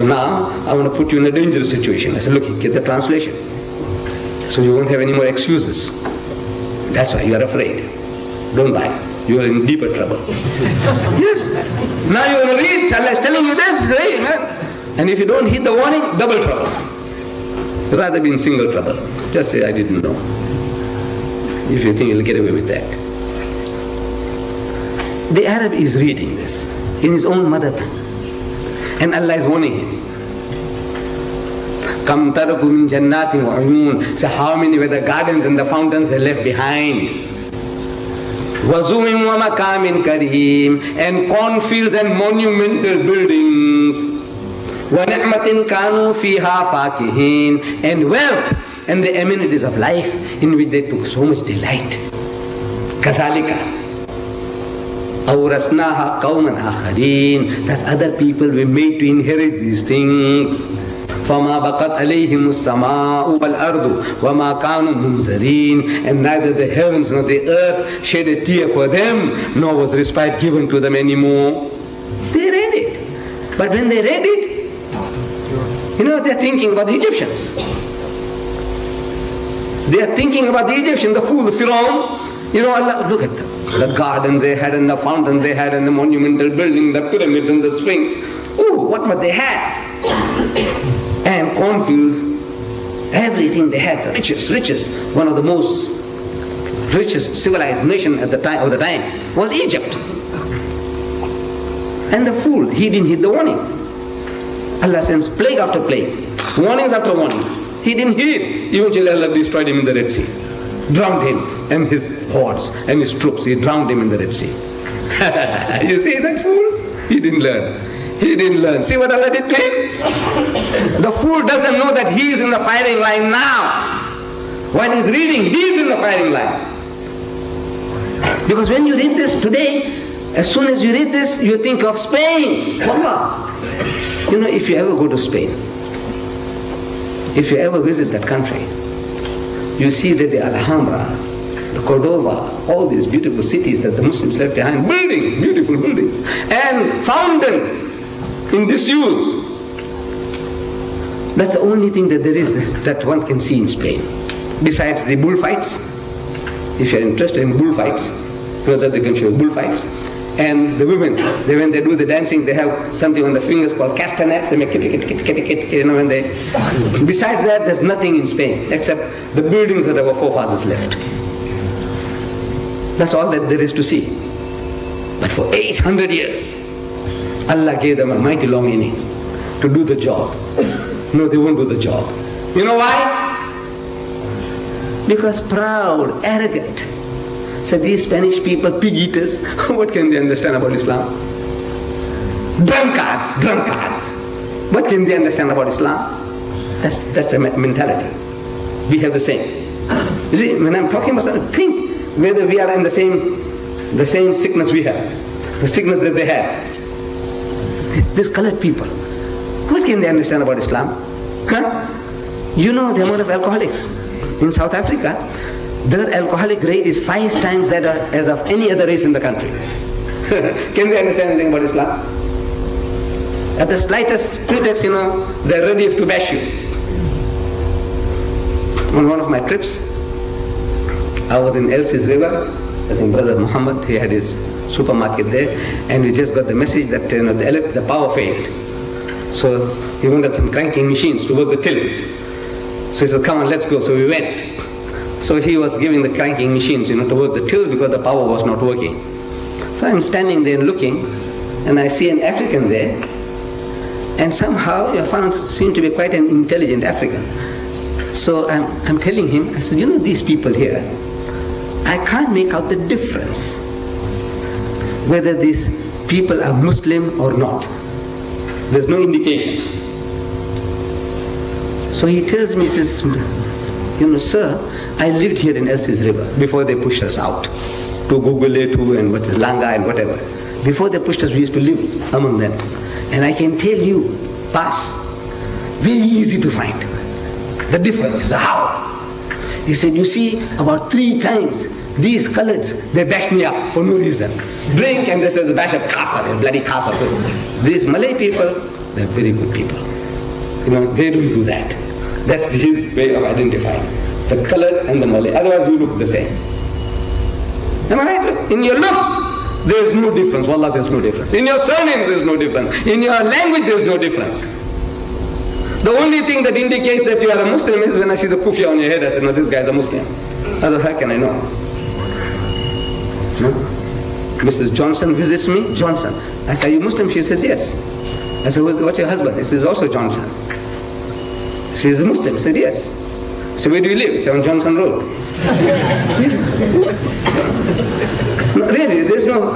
Now, I want to put you in a dangerous situation. I said, look, get the translation. So you won't have any more excuses. That's why you are afraid. Don't buy. You are in deeper trouble. Yes. Now you want to read. Allah is telling you this. Say, man. And if you don't heed the warning, double trouble. Rather be in single trouble. Just say, I didn't know. If you think you'll get away with that. The Arab is reading this in his own mother tongue. And Allah is warning him. Kam taraku min jannatin wa uyun. So how many were the gardens and the fountains they left behind? Wazuim wa makamin kareem. And cornfields and monumental buildings. Wa ni'matin kanu fiha fakihin. And wealth and the amenities of life in which they took so much delight. Kathalika. أورثناها قوما آخرين. Thus other people were made to inherit these things. فما بقت عليهم السماء والأرض وما كانوا منذرين. And neither the heavens nor the earth shed a tear for them, nor was respite given to them anymore. They read it. But when they read it, they're thinking about the Egyptians. They are thinking about the Egyptians, the fool, the Pharaoh. Allah, look at them. The garden they had and the fountain they had and the monumental building, the pyramids and the sphinx. Oh, what they had. And cornfields, everything they had, the richest. One of the most richest civilized nation at the time was Egypt. And the fool, he didn't heed the warning. Allah sends plague after plague, warnings after warnings. He didn't heed. Eventually Allah destroyed him in the Red Sea. Drowned him and his hordes and his troops. He drowned him in the Red Sea. You see that fool? He didn't learn. See what Allah did to him? The fool doesn't know that he is in the firing line now. While he's reading, he is in the firing line. Because when you read this today, as soon as you read this, you think of Spain. Wallah. If you ever go to Spain, if you ever visit that country, you see that the Alhambra, the Cordova, all these beautiful cities that the Muslims left behind, beautiful buildings, and fountains in disuse. That's the only thing that there is that one can see in Spain. Besides the bullfights, if you're interested in bullfights, that they can show bullfights. And the women, when they do the dancing, they have something on the fingers called castanets. They make when they. Besides that, there's nothing in Spain except the buildings that our forefathers left. That's all that there is to see. But for 800 years, Allah gave them a mighty long inning to do the job. No, they won't do the job. You know why? Because proud, arrogant. So these Spanish people, pig eaters, what can they understand about Islam? Drunkards. What can they understand about Islam? That's the mentality. We have the same. You see, when I'm talking about something, think whether we are in the same sickness we have, the sickness that they have. These colored people, what can they understand about Islam? Huh? The amount of alcoholics in South Africa. Their alcoholic rate is 5 times that as of any other race in the country. Can they understand anything about Islam? At the slightest pretext, they're ready to bash you. On one of my trips, I was in Elsie's River. I think Brother Muhammad, he had his supermarket there, and we just got the message that the power failed. So he wanted some cranking machines to work the tills. So he said, come on, let's go. So we went. So he was giving the cranking machines, to work the till because the power was not working. So I'm standing there looking, and I see an African there, and somehow seemed to be quite an intelligent African. So I'm telling him, I said, these people here, I can't make out the difference whether these people are Muslim or not. There's no indication. So he tells me, he says, sir, I lived here in Elsie's River before they pushed us out to Guguletu and Langa and whatever. Before they pushed us, we used to live among them. And I can tell you, pass, very easy to find. The difference is how. He said, you see, about 3 times, these coloreds, they bashed me up for no reason. Drink and this is a bash of kafir, bloody kafir. These Malay people, they're very good people. They don't do that. That's his way of identifying. The color and the Malay. Otherwise we look the same. Am I right? Look, in your looks, there is no difference. Wallah, there is no difference. In your surname, there is no difference. In your language, there is no difference. The only thing that indicates that you are a Muslim is when I see the kufiya on your head, I say, no, this guy is a Muslim. Otherwise, how can I know? No? Mrs. Johnson visits me, Johnson. I say, are you Muslim? She says, yes. I said, what's your husband? He says, also Johnson. She is a Muslim. I said, yes. I said, where do you live? I said, on Johnson Road. No, really, there's no...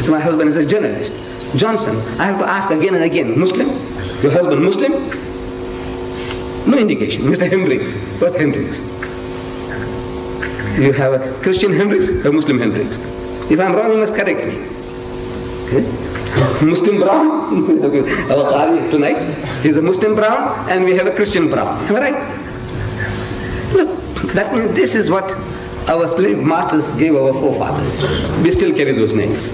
So my husband is a journalist. Johnson. I have to ask again and again, Muslim? Your husband Muslim? No indication. Mr. Hendricks. What's Hendricks? You have a Christian Hendricks, a Muslim Hendricks. If I'm wrong, you must correct me. Okay? Muslim Brown, our Qari tonight, he's a Muslim Brown, and we have a Christian Brown. Am I right? Look, that means this is what our slave masters gave our forefathers. We still carry those names.